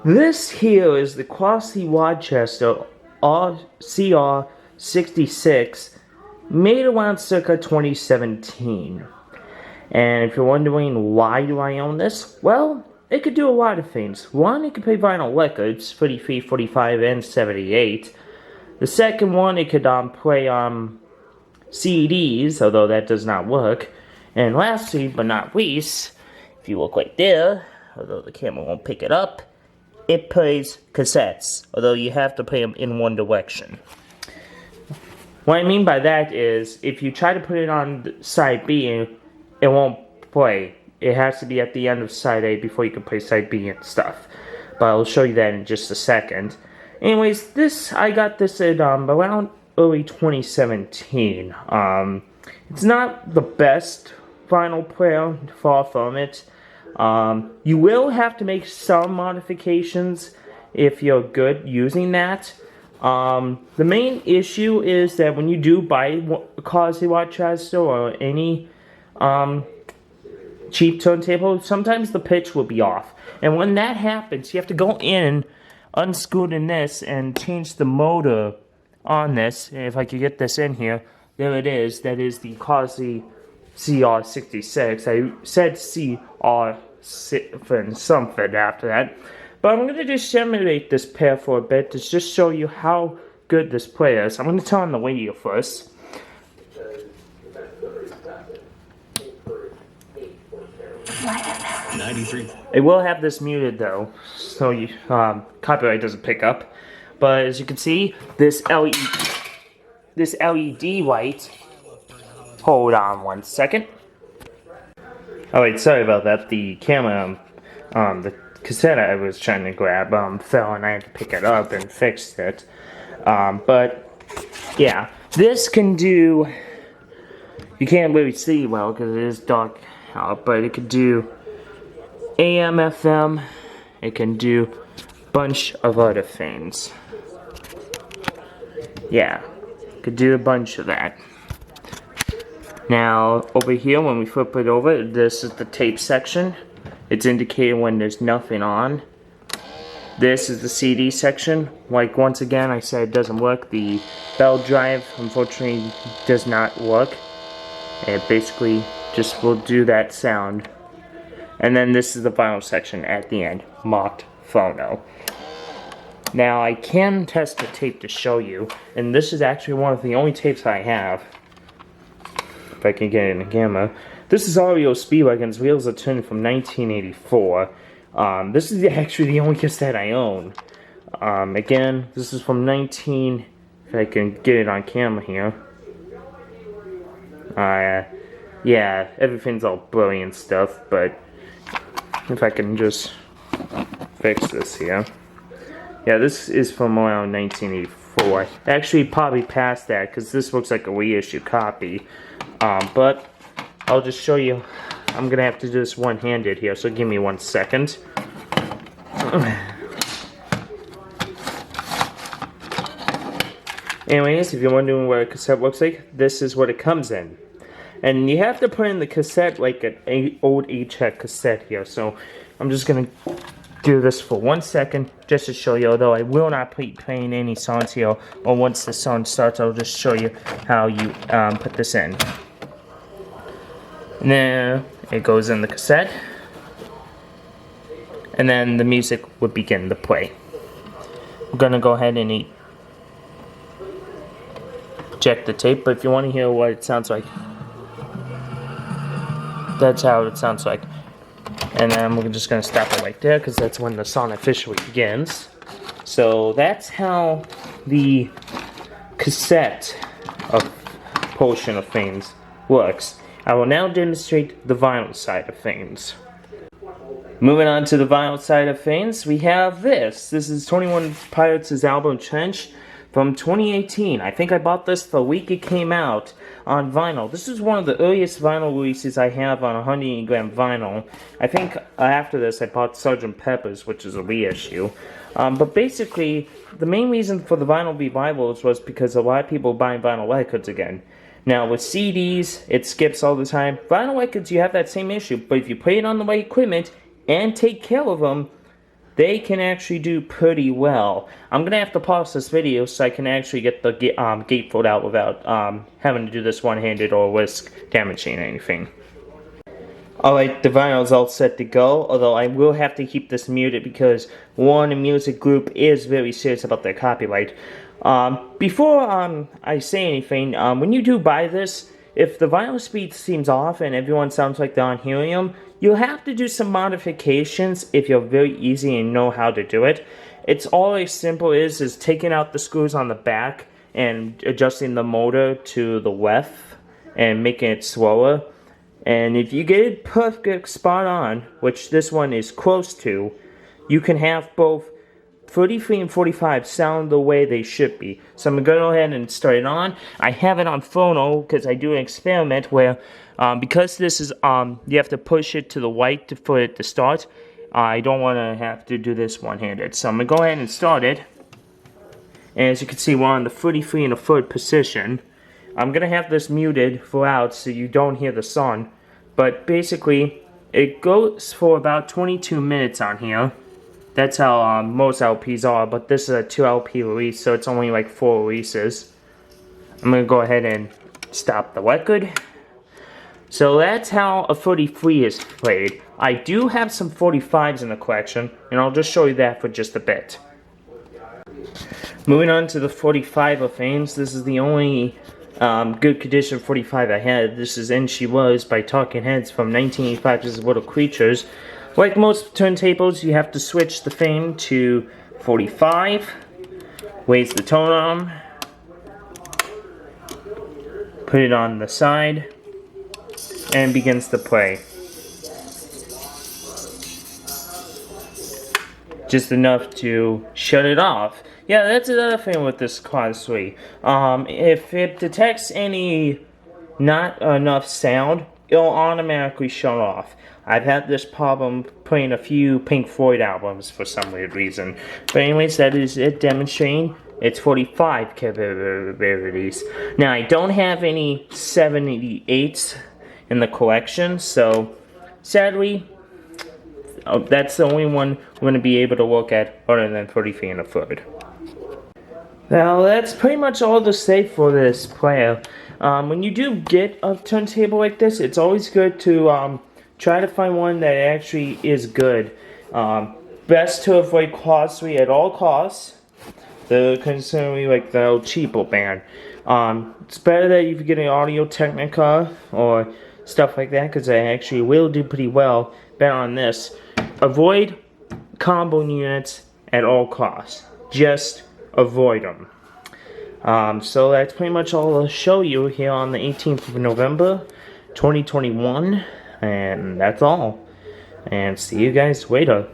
This here is the Crosley Roctesher CR66, made around circa 2017. And if you're wondering why do I own this, well, it could do a lot of things. One, it could play vinyl records, 33, 45, and 78. The second one, it could play CDs, although that does not work. And lastly, but not least, if you look right there, although the camera won't pick it up, it plays cassettes, although you have to play them in one direction. What I mean by that is, if you try to put it on side B, it won't play. It has to be at the end of side A before you can play side B and stuff. But I'll show you that in just a second. Anyways, I got this at around early 2017. It's not the best vinyl player, far from it. You will have to make some modifications if you're good using that. The main issue is that when you do buy a Crosley Roctesher or any cheap turntable, sometimes the pitch will be off. And when that happens, you have to go in, unscrew this, and change the motor on this. If I could get this in here, there it is. That is the Crosley CR66. I said CR something after that. But I'm going to just simulate this pair for a bit to just show you how good this player is. I'm going to turn on the radio first. It will have this muted though, so you, copyright doesn't pick up. But as you can see, this LED light. Hold on one second. Alright, sorry about that. The camera, the cassette I was trying to grab fell and I had to pick it up and fix it. But yeah, this can do. You can't really see well because it is dark out, but it could do AM, FM. It can do a bunch of other things. Yeah, could do a bunch of that. Now, over here, when we flip it over, this is the tape section. It's indicating when there's nothing on. This is the CD section. Like, once again, I said it doesn't work. The bell drive, unfortunately, does not work. It basically just will do that sound. And then this is the vinyl section at the end, marked phono. Now, I can test the tape to show you, and this is actually one of the only tapes I have. If I can get it in the camera. This is REO Speedwagon's Wheels of Turning from 1984. This is actually the only cassette I own. Again, this is from if I can get it on camera here. Yeah, everything's all blurry and stuff, but if I can just fix this here. Yeah, this is from around 1984. Actually, probably past that, because this looks like a reissue copy. But I'll just show you. I'm going to have to do this one-handed here, so give me 1 second. Anyways, if you're wondering what a cassette looks like, this is what it comes in. And you have to put in the cassette like an old 8-track cassette here. So I'm just going to do this for 1 second just to show you, although I will not be playing any songs here, or once the song starts I'll just show you how you put this in. Now it goes in the cassette, and then the music would begin to play. We're gonna go ahead and eject the tape, but if you want to hear what it sounds like, that's how it sounds like. And then we're just gonna stop it right there because that's when the song officially begins. So that's how the cassette portion of things works. I will now demonstrate the vinyl side of things. Moving on to the vinyl side of things, we have this. This is 21 Pilots' album Trench from 2018. I think I bought this the week it came out on vinyl. This is one of the earliest vinyl releases I have on 180-gram vinyl. I think after this I bought Sgt. Pepper's, which is a reissue. But basically, the main reason for the vinyl revivals was because a lot of people were buying vinyl records again. Now with CDs, it skips all the time. Vinyl records, you have that same issue, but if you play it on the right equipment and take care of them, they can actually do pretty well. I'm gonna have to pause this video so I can actually get the gatefold out without having to do this one-handed or risk damaging anything. Alright, the vinyl's all set to go, although I will have to keep this muted because Warner Music Group is very serious about their copyright. Before I say anything, when you do buy this, if the vinyl speed seems off and everyone sounds like they're on helium, you'll have to do some modifications if you're very easy and know how to do it. It's all as simple as taking out the screws on the back and adjusting the motor to the left and making it slower. And if you get it perfect spot on, which this one is close to, you can have both 33 and 45 sound the way they should be. So I'm going to go ahead and start it on. I have it on phono because I do an experiment where, because this is, you have to push it to the right for it to start. I don't want to have to do this one-handed. So I'm going to go ahead and start it. And as you can see, we're on the 33 and a third position. I'm going to have this muted throughout so you don't hear the song. But basically, it goes for about 22 minutes on here. That's how most LPs are, but this is a 2 LP release, so it's only like 4 releases. I'm going to go ahead and stop the record. So that's how a 33 is played. I do have some 45s in the collection, and I'll just show you that for just a bit. Moving on to the 45 of Fames, this is the only good condition 45 I had. This is And She Was by Talking Heads from 1985. This is Little Creatures. Like most turntables, you have to switch the Fame to 45, raise the tone arm, put it on the side, and begins to play. Just enough to shut it off. Yeah, that's another thing with this Crosley. If it detects any not enough sound, it'll automatically shut off. I've had this problem playing a few Pink Floyd albums for some weird reason. But anyways, that is it demonstrating its 45 capabilities. Now, I don't have any 78s in the collection, so sadly, that's the only one we're going to be able to look at other than 33 and a third. Now, that's pretty much all to say for this player. When you do get a turntable like this, it's always good to try to find one that actually is good. Best to avoid Crosley at all costs. They're considerably like the El Cheapo band. It's better that you get an Audio Technica or stuff like that, because they actually will do pretty well better on this. Avoid combo units at all costs. Just avoid them. So that's pretty much all I'll show you here on the 18th of November 2021, and that's all. And see you guys later.